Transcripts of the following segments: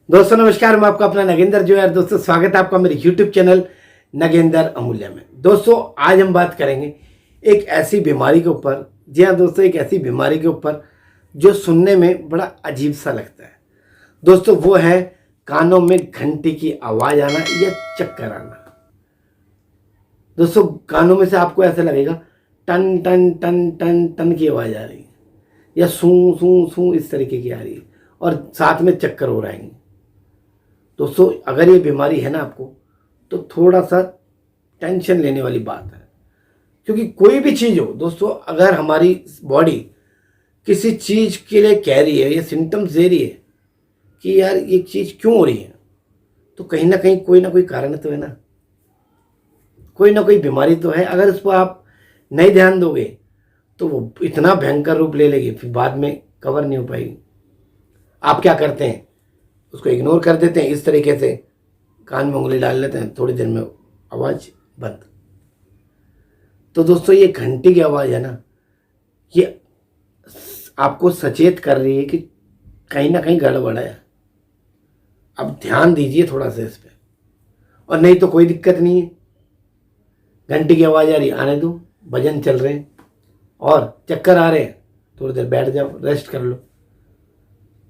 दोस्तों नमस्कार, मैं आपका अपना नगेंद्र जो है। दोस्तों स्वागत है आपका मेरे YouTube चैनल नगेंद्र अमूल्य में। दोस्तों आज हम बात करेंगे एक ऐसी बीमारी के ऊपर। जी हाँ दोस्तों, एक ऐसी बीमारी के ऊपर जो सुनने में बड़ा अजीब सा लगता है। दोस्तों वो है कानों में घंटी की आवाज़ आना या चक्कर आना। दोस्तों कानों में से आपको ऐसा लगेगा टन टन टन टन टन की आवाज़ आ रही है या सूं सूं सूं इस तरीके की आ रही है और साथ में चक्कर हो रहेंगे। दोस्तों अगर ये बीमारी है ना आपको, तो थोड़ा सा टेंशन लेने वाली बात है। क्योंकि कोई भी चीज़ हो दोस्तों, अगर हमारी बॉडी किसी चीज़ के लिए कह रही है या सिम्टम्स दे रही है कि यार ये चीज़ क्यों हो रही है, तो कहीं ना कहीं कोई ना कोई कारण तो है ना, कोई ना कोई बीमारी तो है। अगर उस पर आप नहीं ध्यान दोगे तो वो इतना भयंकर रूप ले लेगी, फिर बाद में कवर नहीं हो पाएगी। आप क्या करते हैं, उसको इग्नोर कर देते हैं, इस तरीके से कान में उंगली डाल लेते हैं, थोड़ी देर में आवाज़ बंद। तो दोस्तों ये घंटी की आवाज़ है ना, ये आपको सचेत कर रही है कि कहीं ना कहीं गड़बड़ है। अब ध्यान दीजिए थोड़ा सा इस पर, और नहीं तो कोई दिक्कत नहीं है। घंटी की आवाज़ आ रही, आने दो, भजन चल रहे हैं और चक्कर आ रहे हैं, थोड़ी देर बैठ जाओ, रेस्ट कर लो।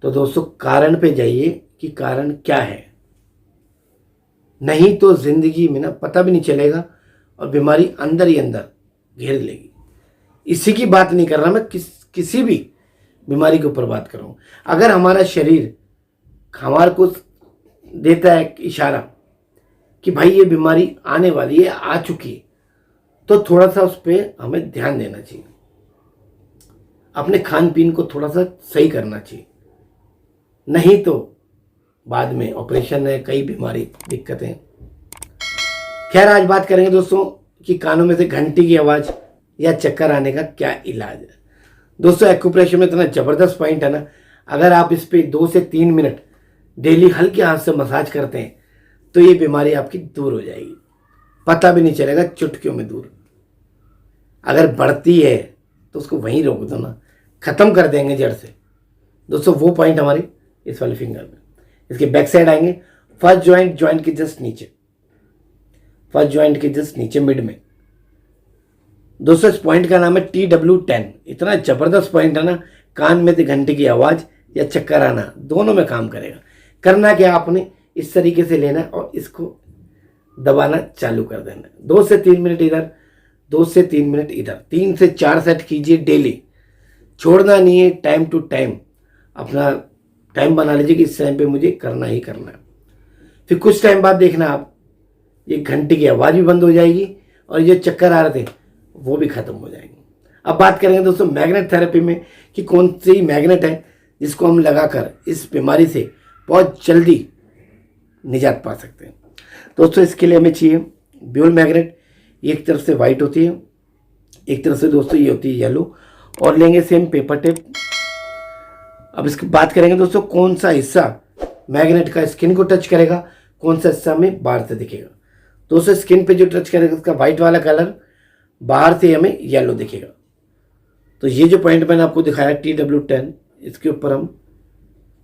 तो दोस्तों कारण पे जाइए कि कारण क्या है, नहीं तो जिंदगी में ना पता भी नहीं चलेगा और बीमारी अंदर ही अंदर घेर लेगी। इसी की बात नहीं कर रहा मैं, किसी भी बीमारी के ऊपर बात कर रहा हूँ। अगर हमारा शरीर हमारे को देता है इशारा कि भाई ये बीमारी आने वाली है, आ चुकी है, तो थोड़ा सा उस पर हमें ध्यान देना चाहिए। अपने खान पीन को थोड़ा सा सही करना चाहिए, नहीं तो बाद में ऑपरेशन है, कई बीमारी दिक्कतें। खैर आज बात करेंगे दोस्तों कि कानों में से घंटी की आवाज़ या चक्कर आने का क्या इलाज है। दोस्तों एक्यूप्रेशर में इतना ज़बरदस्त पॉइंट है ना, अगर आप इस पे 2 से 3 मिनट डेली हल्के हाथ से मसाज करते हैं तो ये बीमारी आपकी दूर हो जाएगी, पता भी नहीं चलेगा, चुटकियों में दूर। अगर बढ़ती है तो उसको वहीं रोक दो ना, ख़त्म कर देंगे जड़ से। दोस्तों वो पॉइंट हमारे इस वाले फिंगर में, इसके बैक साइड आएंगे, फर्स्ट ज्वाइंट के जस्ट नीचे, फर्स्ट ज्वाइंट के जस्ट नीचे मिड में। दोस्तों इस पॉइंट का नाम है TW10। इतना जबरदस्त पॉइंट है ना, कान में से घंटे की आवाज़ या चक्कर आना दोनों में काम करेगा। करना क्या, आपने इस तरीके से लेना और इसको दबाना चालू कर देना। 2 से 3 मिनट इधर, 2 से 3 मिनट इधर, 3 से 4 सेट कीजिए डेली, छोड़ना नहीं है। टाइम टू टाइम अपना टाइम बना लीजिए कि इस टाइम पे मुझे करना ही करना है। फिर कुछ टाइम बाद देखना आप, ये घंटी की आवाज़ भी बंद हो जाएगी और ये चक्कर आ रहे थे वो भी ख़त्म हो जाएंगे। अब बात करेंगे दोस्तों मैग्नेट थेरेपी में कि कौन सी मैग्नेट है जिसको हम लगाकर इस बीमारी से बहुत जल्दी निजात पा सकते हैं। दोस्तों इसके लिए हमें चाहिए ब्यूल मैग्नेट। एक तरफ से वाइट होती है, एक तरफ से दोस्तों ये होती है येलो, और लेंगे सेम पेपर टेप। अब इसकी बात करेंगे दोस्तों कौन सा हिस्सा मैग्नेट का स्किन को टच करेगा, कौन सा हिस्सा हमें बाहर से दिखेगा। दोस्तों स्किन पे जो टच करेगा उसका वाइट वाला कलर, बाहर से हमें येलो दिखेगा। तो ये जो पॉइंट मैंने आपको दिखाया TW10, इसके ऊपर हम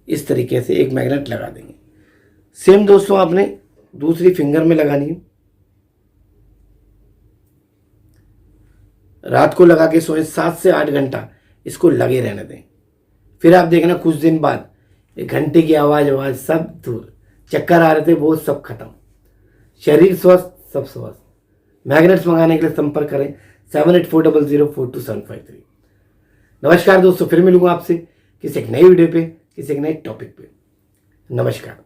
इस तरीके से एक मैग्नेट लगा देंगे। सेम दोस्तों आपने दूसरी फिंगर में लगानी है। रात को लगा के सोए, 7 से 8 घंटा इसको लगे रहने दें। फिर आप देखना कुछ दिन बाद ये घंटे की आवाज़ सब दूर, चक्कर आ रहे थे वो सब खत्म, शरीर स्वस्थ, सब स्वस्थ। मैग्नेट्स मंगाने के लिए संपर्क करें 7840042753। नमस्कार दोस्तों, फिर मिलूंगा आपसे किसी एक नई वीडियो पे, किसी एक नए टॉपिक पे। नमस्कार।